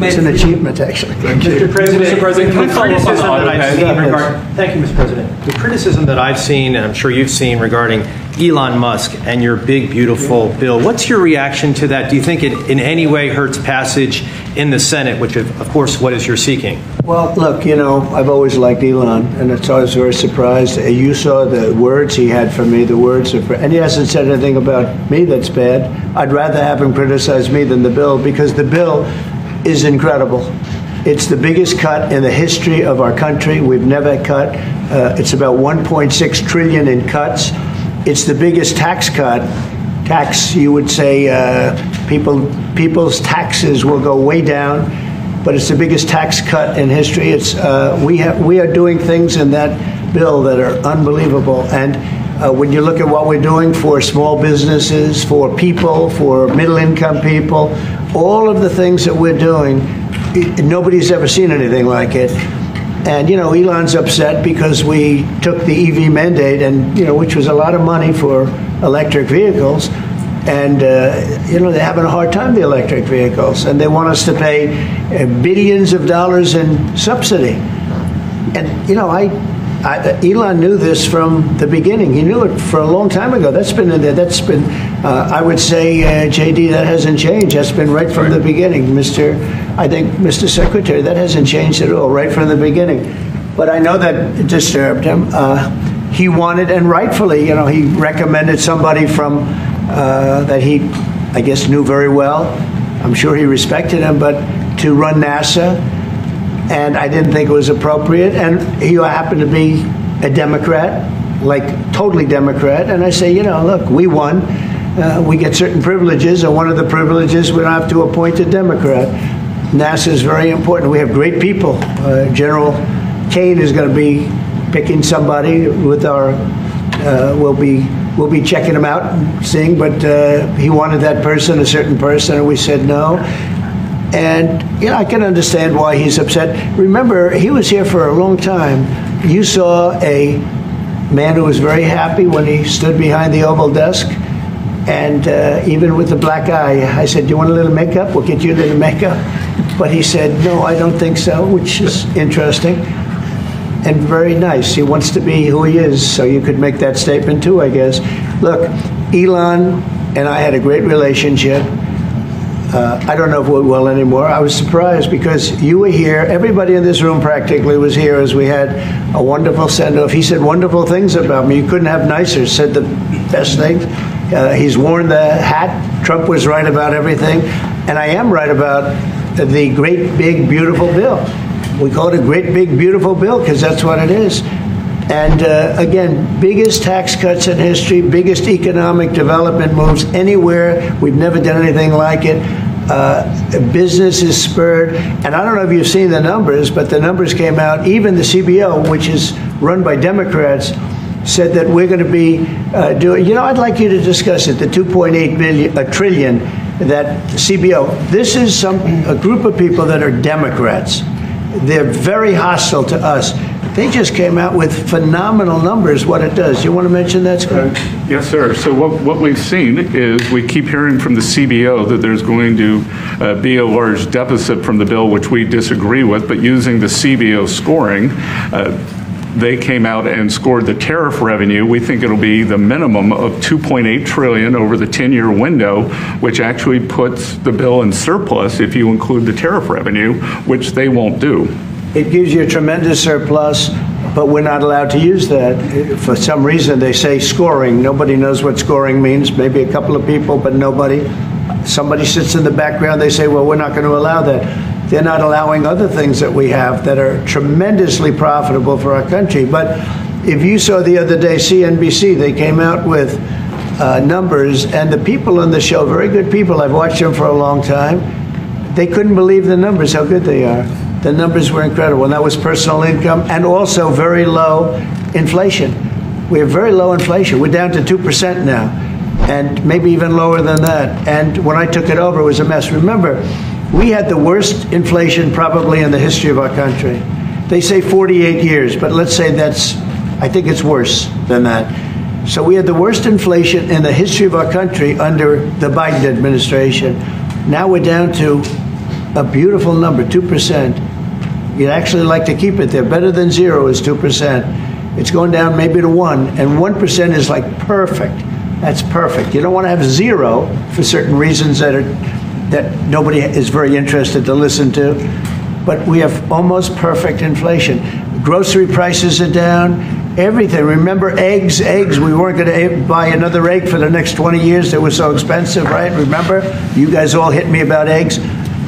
It's an achievement, actually. Mr. President, can we follow up on the auto thank you, Mr. President. The criticism that I've seen, and I'm sure you've seen, regarding Elon Musk and your big, beautiful bill, what's your reaction to that? Do you think it in any way hurts passage in the Senate, which, of course, what is you're seeking? Well, look, you know, I've always liked Elon, and it's always very surprised. You saw the words he had for me, the words of, and he hasn't said anything about me that's bad. I'd rather have him criticize me than the bill, because the bill is incredible. It's the biggest cut in the history of our country. We've never cut. It's about 1.6 trillion in cuts. It's the biggest tax cut. You would say people's taxes will go way down, but it's the biggest tax cut in history. It's we are doing things in that bill that are unbelievable. And when you look at what we're doing for small businesses, for people, for middle-income people, all of the things that we're doing, nobody's ever seen anything like it. And, you know, Elon's upset because we took the EV mandate, and, you know, which was a lot of money for electric vehicles. And, you know, they're having a hard time, the electric vehicles. And they want us to pay billions of dollars in subsidy. And, you know, Elon knew this from the beginning. He knew it for a long time ago. That's been in there. That's been, I would say, JD, that hasn't changed. That's been right from the beginning, Mr. Secretary. That hasn't changed at all, right from the beginning. But I know that it disturbed him. He wanted, and rightfully, you know, he recommended somebody from that he, I guess, knew very well. I'm sure he respected him, but to run NASA. And I didn't think it was appropriate. And he happened to be a Democrat, like totally Democrat. And I say, you know, look, we won. We get certain privileges, and one of the privileges, we don't have to appoint a Democrat. NASA is very important. We have great people. General Kane is going to be picking somebody with our. We'll be checking him out and seeing. But he wanted that person, a certain person, and we said no. And, you know, I can understand why he's upset. Remember, he was here for a long time. You saw a man who was very happy when he stood behind the Oval desk. And even with the black eye, I said, do you want a little makeup? We'll get you a little makeup. But he said, no, I don't think so, which is interesting and very nice. He wants to be who he is, so you could make that statement too, I guess. Look, Elon and I had a great relationship. I don't know if we're well anymore. I was surprised because you were here. Everybody in this room practically was here as we had a wonderful send-off. He said wonderful things about me. You couldn't have nicer. Said the best things. He's worn the hat. Trump was right about everything. And I am right about the great, big, beautiful bill. We call it a great, big, beautiful bill because that's what it is. And again, biggest tax cuts in history, biggest economic development moves anywhere. We've never done anything like it. Business is spurred. And I don't know if you've seen the numbers, but the numbers came out. Even the CBO, which is run by Democrats, said that we're going to be doing, you know, I'd like you to discuss it, the 2.8 trillion, that CBO. This is a group of people that are Democrats. They're very hostile to us. They just came out with phenomenal numbers, what it does. You want to mention that, Scott? Yes, sir. So what we've seen is we keep hearing from the CBO that there's going to be a large deficit from the bill, which we disagree with, but using the CBO scoring, they came out and scored the tariff revenue. We think it'll be the minimum of $2.8 trillion over the 10-year window, which actually puts the bill in surplus if you include the tariff revenue, which they won't do. It gives you a tremendous surplus, but we're not allowed to use that. For some reason, they say scoring. Nobody knows what scoring means. Maybe a couple of people, but nobody. Somebody sits in the background. They say, well, we're not going to allow that. They're not allowing other things that we have that are tremendously profitable for our country. But if you saw the other day, CNBC, they came out with numbers, and the people on the show, very good people, I've watched them for a long time, they couldn't believe the numbers, how good they are. The numbers were incredible, and that was personal income and also very low inflation. We have very low inflation. We're down to 2% now, and maybe even lower than that. And when I took it over, it was a mess. Remember, we had the worst inflation probably in the history of our country. They say 48 years, but let's say I think it's worse than that. So we had the worst inflation in the history of our country under the Biden administration. Now we're down to a beautiful number, 2%. You'd actually like to keep it there. Better than 0 is 2%. It's going down maybe to 1, and 1% is like perfect. That's perfect. You don't want to have 0 for certain reasons that nobody is very interested to listen to. But we have almost perfect inflation. Grocery prices are down. Everything. Remember eggs? Eggs. We weren't going to buy another egg for the next 20 years. They were so expensive, right? Remember? You guys all hit me about eggs.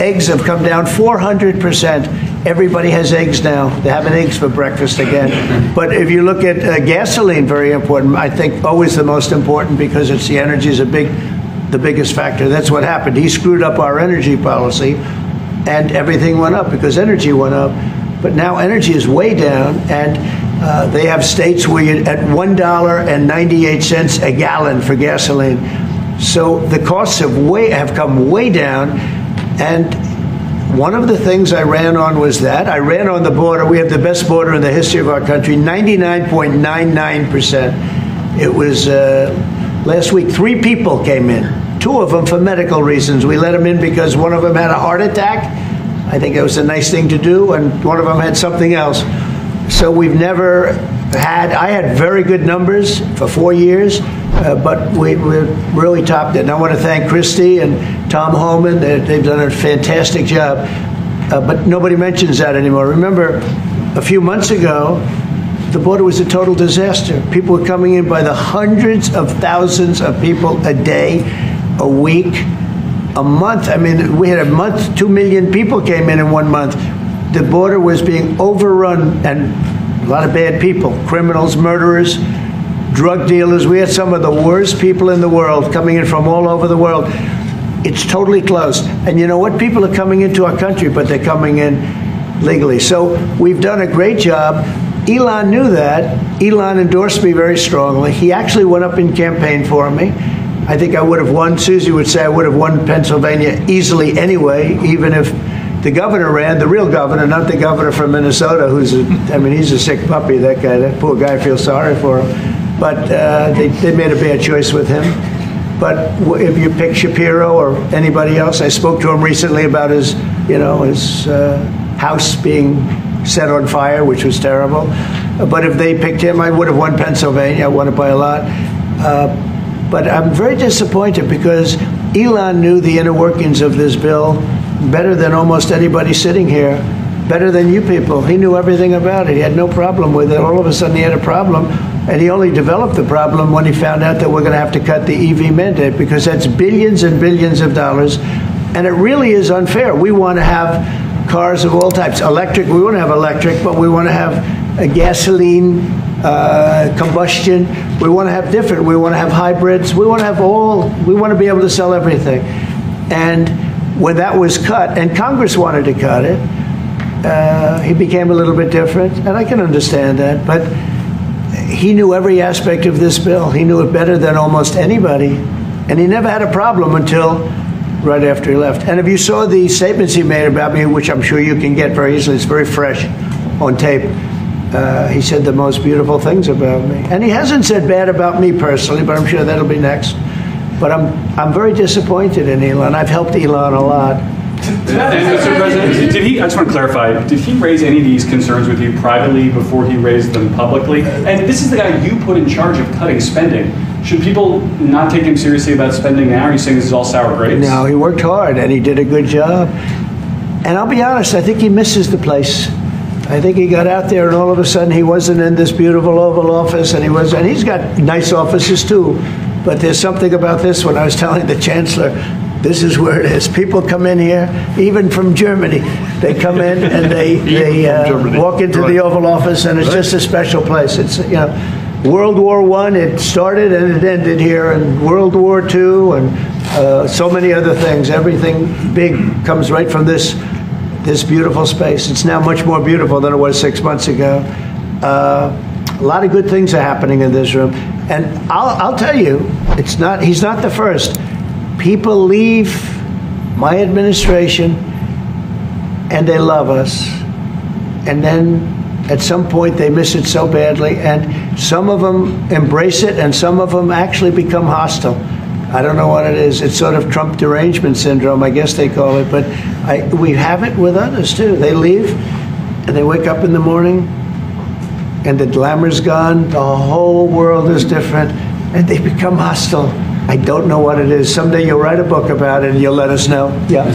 Eggs have come down 400%. Everybody has eggs now. They're having eggs for breakfast again. But if you look at gasoline, very important. I think always the most important because it's the energy is the biggest factor. That's what happened. He screwed up our energy policy, and everything went up because energy went up. But now energy is way down, and they have states where you're at $1.98 a gallon for gasoline. So the costs have come way down, and one of the things I ran on was that. I ran on the border. We have the best border in the history of our country, 99.99%. It was last week, 3 people came in, 2 of them for medical reasons. We let them in because one of them had a heart attack. I think it was a nice thing to do, and one of them had something else. So we've never had, I had very good numbers for 4 years, but we really topped it. And I want to thank Christie and Tom Homan. They've done a fantastic job. But nobody mentions that anymore. Remember, a few months ago, the border was a total disaster. People were coming in by the hundreds of thousands of people a day, a week, a month. I mean, we had a month, 2 million people came in 1 month. The border was being overrun, and a lot of bad people, criminals, murderers, drug dealers. We had some of the worst people in the world coming in from all over the world. It's totally closed. And you know what? People are coming into our country, but they're coming in legally. So we've done a great job. Elon knew that. Elon endorsed me very strongly. He actually went up and campaigned for me. I think I would have won. Susie would say I would have won Pennsylvania easily anyway, even if the governor ran, the real governor, not the governor from Minnesota, who's, he's a sick puppy, that guy. That poor guy, I feel sorry for him. But they made a bad choice with him. But if you pick Shapiro or anybody else, I spoke to him recently about his house being set on fire, which was terrible. But if they picked him, I would have won Pennsylvania. I won it by a lot. But I'm very disappointed because Elon knew the inner workings of this bill better than almost anybody sitting here, better than you people. He knew everything about it. He had no problem with it. All of a sudden he had a problem, and he only developed the problem when he found out that we're going to have to cut the EV mandate, because that's billions and billions of dollars, and it really is unfair. We want to have cars of all types. Electric, we want to have electric, but we want to have a gasoline, combustion. We want to have different. We want to have hybrids. We want to have all. We want to be able to sell everything. And when that was cut, and Congress wanted to cut it, he became a little bit different, and I can understand that. But he knew every aspect of this bill. He knew it better than almost anybody, and he never had a problem until right after he left. And if you saw the statements he made about me, which I'm sure you can get very easily, it's very fresh on tape. He said the most beautiful things about me. And he hasn't said bad about me personally, but I'm sure that'll be next. But I'm very disappointed in Elon. I've helped Elon a lot. Mr. President, I just want to clarify, did he raise any of these concerns with you privately before he raised them publicly? And this is the guy you put in charge of cutting spending. Should people not take him seriously about spending now? Are you saying this is all sour grapes? No, he worked hard, and he did a good job. And I'll be honest, I think he misses the place. I think he got out there, and all of a sudden he wasn't in this beautiful Oval Office, and he's got nice offices too. But there's something about this one. I was telling the Chancellor, this is where it is. People come in here, even from Germany. They come in and they walk into the Oval Office, and it's just a special place. It's, World War I, it started and it ended here, and World War II, and so many other things. Everything big comes right from this beautiful space. It's now much more beautiful than it was 6 months ago. A lot of good things are happening in this room. And I'll tell you, he's not the first. People leave my administration and they love us. And then at some point they miss it so badly. And some of them embrace it and some of them actually become hostile. I don't know what it is. It's sort of Trump derangement syndrome, I guess they call it. But we have it with others, too. They leave, and they wake up in the morning, and the glamour's gone. The whole world is different, and they become hostile. I don't know what it is. Someday you'll write a book about it, and you'll let us know. Yeah.